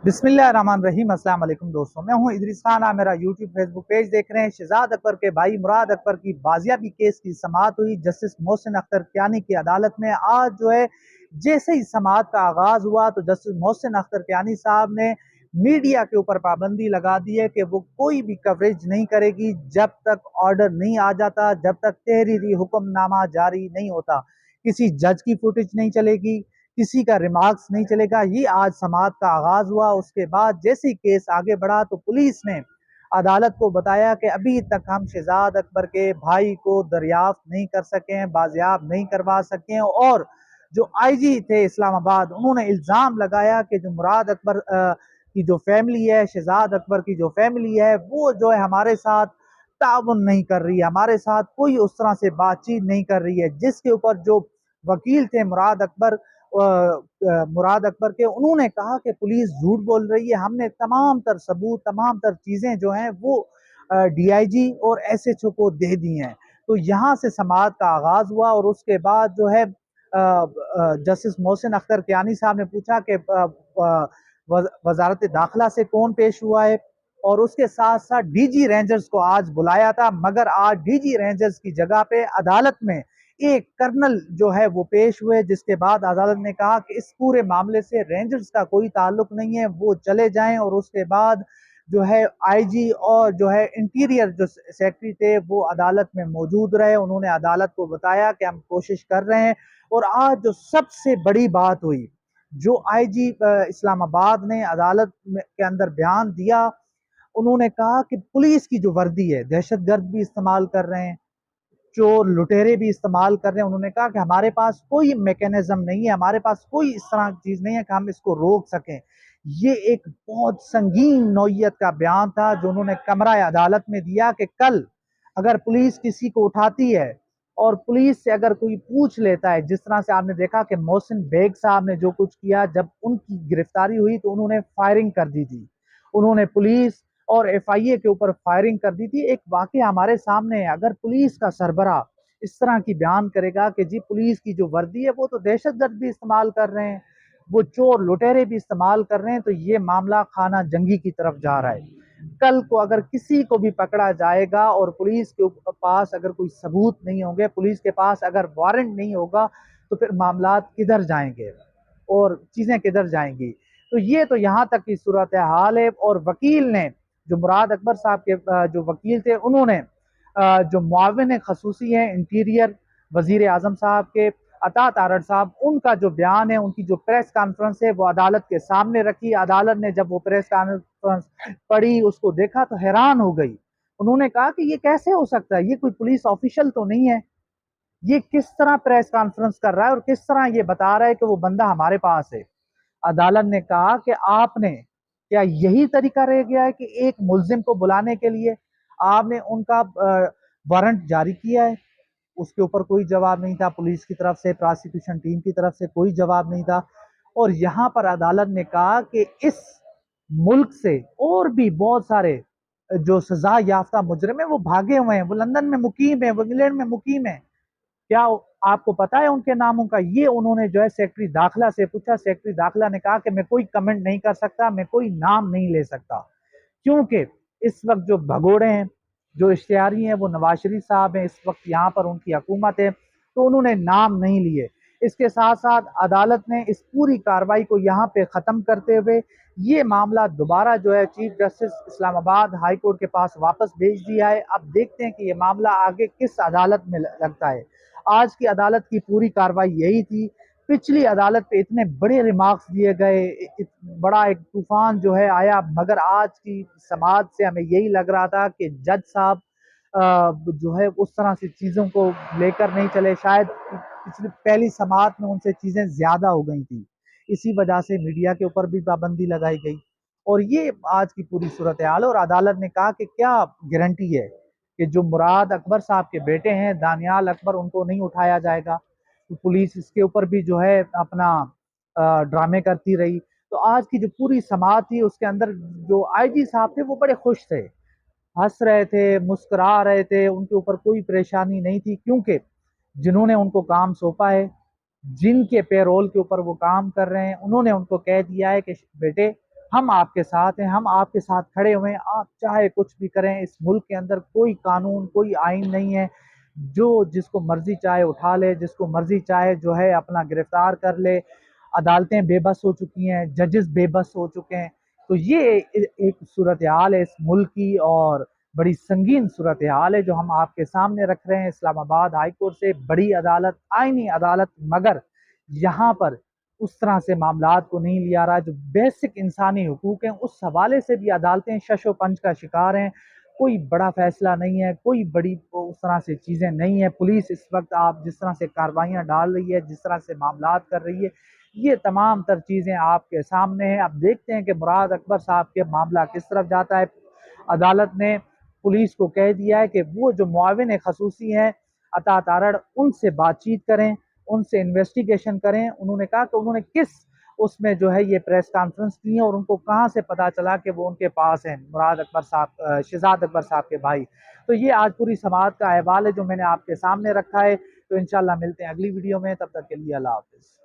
بسم اللہ الرحمن الرحیم۔ السلام علیکم دوستوں، میں ہوں ادریس خان۔ آپ میرا یوٹیوب فیس بک پیج دیکھ رہے ہیں۔ شہزاد اکبر کے بھائی مراد اکبر کی بازیابی کیس کی سماعت ہوئی جسٹس محسن اختر کیانی کی عدالت میں۔ آج جیسے ہی سماعت کا آغاز ہوا تو جسٹس محسن اختر کیانی صاحب نے میڈیا کے اوپر پابندی لگا دی ہے کہ وہ کوئی بھی کوریج نہیں کرے گی جب تک آرڈر نہیں آ جاتا، جب تک تحریری حکم نامہ جاری نہیں ہوتا۔ کسی جج کی فوٹیج نہیں چلے گی، کسی کا ریمارکس نہیں چلے گا۔ یہ آج سماعت کا آغاز ہوا۔ اس کے بعد جیسے کیس آگے بڑھا تو پولیس نے عدالت کو بتایا کہ ابھی تک ہم شہزاد اکبر کے بھائی کو دریافت نہیں کر سکے ہیں، بازیاب نہیں کروا سکے ہیں، اور جو آئی جی تھے اسلام آباد، انہوں نے الزام لگایا کہ جو مراد اکبر کی جو فیملی ہے، شہزاد اکبر کی جو فیملی ہے، وہ ہمارے ساتھ تعاون نہیں کر رہی ہے، ہمارے ساتھ کوئی اس طرح سے بات چیت نہیں کر رہی ہے۔ جس کے اوپر جو وکیل تھے مراد اکبر کے، انہوں نے کہا کہ پولیس جھوٹ بول رہی ہے، ہم نے تمام تر ثبوت، تمام تر چیزیں جو ہیں وہ ڈی آئی جی اور ایس ایچ او کو دے دی ہیں۔ تو یہاں سے سماعت کا آغاز ہوا، اور اس کے بعد جسٹس محسن اختر کیانی صاحب نے پوچھا کہ وزارت داخلہ سے کون پیش ہوا ہے، اور اس کے ساتھ ساتھ ڈی جی رینجرز کو آج بلایا تھا، مگر آج ڈی جی رینجرز کی جگہ پہ عدالت میں ایک کرنل وہ پیش ہوئے، جس کے بعد عدالت نے کہا کہ اس پورے معاملے سے رینجرز کا کوئی تعلق نہیں ہے، وہ چلے جائیں۔ اور اس کے بعد آئی جی اور انٹیریئر جو سیکرٹری تھے وہ عدالت میں موجود رہے۔ انہوں نے عدالت کو بتایا کہ ہم کوشش کر رہے ہیں۔ اور آج جو سب سے بڑی بات ہوئی، جو آئی جی اسلام آباد نے عدالت کے اندر بیان دیا، انہوں نے کہا کہ پولیس کی جو وردی ہے، دہشت گرد بھی استعمال کر رہے ہیں، چور لٹیرے بھی استعمال کر رہے ہیں۔ انہوں نے کہا کہ ہمارے پاس کوئی میکینزم نہیں ہے، ہمارے پاس کوئی اس طرح کی چیز نہیں ہے کہ ہم اس کو روک سکیں۔ یہ ایک بہت سنگین نوعیت کا بیان تھا جو انہوں نے کمرہ عدالت میں دیا کہ کل اگر پولیس کسی کو اٹھاتی ہے اور پولیس سے اگر کوئی پوچھ لیتا ہے، جس طرح سے آپ نے دیکھا کہ محسن بیگ صاحب نے جو کچھ کیا، جب ان کی گرفتاری ہوئی تو انہوں نے فائرنگ کر دی تھی، انہوں نے پولیس اور ایف آئی اے کے اوپر فائرنگ کر دی تھی۔ ایک واقعہ ہمارے سامنے ہے، اگر پولیس کا سربراہ اس طرح کی بیان کرے گا کہ جی پولیس کی جو وردی ہے وہ تو دہشت گرد بھی استعمال کر رہے ہیں، وہ چور لٹیرے بھی استعمال کر رہے ہیں، تو یہ معاملہ خانہ جنگی کی طرف جا رہا ہے۔ کل کو اگر کسی کو بھی پکڑا جائے گا اور پولیس کے پاس اگر کوئی ثبوت نہیں ہوں گے، پولیس کے پاس اگر وارنٹ نہیں ہوگا، تو پھر معاملات کدھر جائیں گے اور چیزیں کدھر جائیں گی۔ تو یہ تو یہاں تک کی صورتحال ہے۔ اور وکیل نے جو مراد اکبر صاحب کے جو وکیل تھے، انہوں نے جو معاون خصوصی ہیں انٹیریئر وزیر اعظم صاحب کے، عطا تارڑ صاحب، ان کا جو بیان ہے، ان کی جو پریس کانفرنس ہے، وہ عدالت کے سامنے رکھی۔ عدالت نے جب وہ پریس کانفرنس پڑھی، اس کو دیکھا تو حیران ہو گئی۔ انہوں نے کہا کہ یہ کیسے ہو سکتا ہے، یہ کوئی پولیس آفیشل تو نہیں ہے، یہ کس طرح پریس کانفرنس کر رہا ہے اور کس طرح یہ بتا رہا ہے کہ وہ بندہ ہمارے پاس ہے۔ عدالت نے کہا کہ آپ نے کیا یہی طریقہ رہ گیا ہے کہ ایک ملزم کو بلانے کے لیے آپ نے ان کا وارنٹ جاری کیا ہے؟ اس کے اوپر کوئی جواب نہیں تھا، پولیس کی طرف سے، پراسیکیوشن ٹیم کی طرف سے کوئی جواب نہیں تھا۔ اور یہاں پر عدالت نے کہا کہ اس ملک سے اور بھی بہت سارے جو سزا یافتہ مجرم ہیں وہ بھاگے ہوئے ہیں، وہ لندن میں مقیم ہیں، وہ انگلینڈ میں مقیم ہیں۔ کیا آپ کو پتا ہے ان کے ناموں کا؟ یہ انہوں نے سیکرٹری داخلہ سے پوچھا۔ سیکرٹری داخلہ نے کہا کہ میں کوئی کمنٹ نہیں کر سکتا، میں کوئی نام نہیں لے سکتا، کیونکہ اس وقت جو بھگوڑے ہیں، جو اشتہاری ہیں، وہ نواز شریف صاحب ہیں، اس وقت یہاں پر ان کی حکومت ہے، تو انہوں نے نام نہیں لیے۔ اس کے ساتھ ساتھ عدالت نے اس پوری کارروائی کو یہاں پہ ختم کرتے ہوئے یہ معاملہ دوبارہ چیف جسٹس اسلام آباد ہائی کورٹ کے پاس واپس بھیج دیا ہے۔ اب دیکھتے ہیں کہ یہ معاملہ آگے کس عدالت میں لگتا ہے۔ آج کی عدالت کی پوری کارروائی یہی تھی۔ پچھلی عدالت پہ اتنے بڑے ریمارکس دیے گئے، بڑا ایک طوفان آیا، مگر آج کی سماعت سے ہمیں یہی لگ رہا تھا کہ جج صاحب اس طرح سے چیزوں کو لے کر نہیں چلے، شاید پچھلی پہلی سماعت میں ان سے چیزیں زیادہ ہو گئی تھی، اسی وجہ سے میڈیا کے اوپر بھی پابندی لگائی گئی۔ اور یہ آج کی پوری صورتحال ہے۔ اور عدالت نے کہا کہ کیا گارنٹی ہے کہ جو مراد اکبر صاحب کے بیٹے ہیں دانیال اکبر، ان کو نہیں اٹھایا جائے گا؟ تو پولیس اس کے اوپر بھی اپنا ڈرامے کرتی رہی۔ تو آج کی جو پوری سماعت تھی، اس کے اندر جو آئی جی صاحب تھے وہ بڑے خوش تھے، ہنس رہے تھے، مسکرا رہے تھے، ان کے اوپر کوئی پریشانی نہیں تھی، کیونکہ جنہوں نے ان کو کام سونپا ہے، جن کے پیرول کے اوپر وہ کام کر رہے ہیں، انہوں نے ان کو کہہ دیا ہے کہ بیٹے ہم آپ کے ساتھ ہیں، ہم آپ کے ساتھ کھڑے ہوئے ہیں، آپ چاہے کچھ بھی کریں، اس ملک کے اندر کوئی قانون کوئی آئین نہیں ہے جو جس کو مرضی چاہے اٹھا لے، جس کو مرضی چاہے جو ہے اپنا گرفتار کر لے۔ عدالتیں بے بس ہو چکی ہیں، ججز بے بس ہو چکے ہیں۔ تو یہ ایک صورتحال ہے اس ملک کی، اور بڑی سنگین صورتحال ہے جو ہم آپ کے سامنے رکھ رہے ہیں۔ اسلام آباد ہائی کورٹ سے بڑی عدالت، آئینی عدالت، مگر یہاں پر اس طرح سے معاملات کو نہیں لیا رہا۔ جو بیسک انسانی حقوق ہیں اس حوالے سے بھی عدالتیں شش و پنج کا شکار ہیں۔ کوئی بڑا فیصلہ نہیں ہے، کوئی بڑی اس طرح سے چیزیں نہیں ہیں۔ پولیس اس وقت آپ جس طرح سے کاروائیاں ڈال رہی ہے، جس طرح سے معاملات کر رہی ہے، یہ تمام تر چیزیں آپ کے سامنے ہیں۔ اب دیکھتے ہیں کہ مراد اکبر صاحب کے معاملہ کس طرف جاتا ہے۔ عدالت نے پولیس کو کہہ دیا ہے کہ وہ جو معاون خصوصی ہیں عطا تارڑ، ان سے بات چیت کریں، ان سے انویسٹیگیشن کریں۔ انہوں نے کہا کہ انہوں نے کس اس میں جو ہے یہ پریس کانفرنس کی ہے اور ان کو کہاں سے پتا چلا کہ وہ ان کے پاس ہیں، مراد اکبر صاحب، شہزاد اکبر صاحب کے بھائی۔ تو یہ آج پوری سماعت کا احوال ہے جو میں نے آپ کے سامنے رکھا ہے۔ تو انشاءاللہ ملتے ہیں اگلی ویڈیو میں، تب تک کے لیے اللہ حافظ۔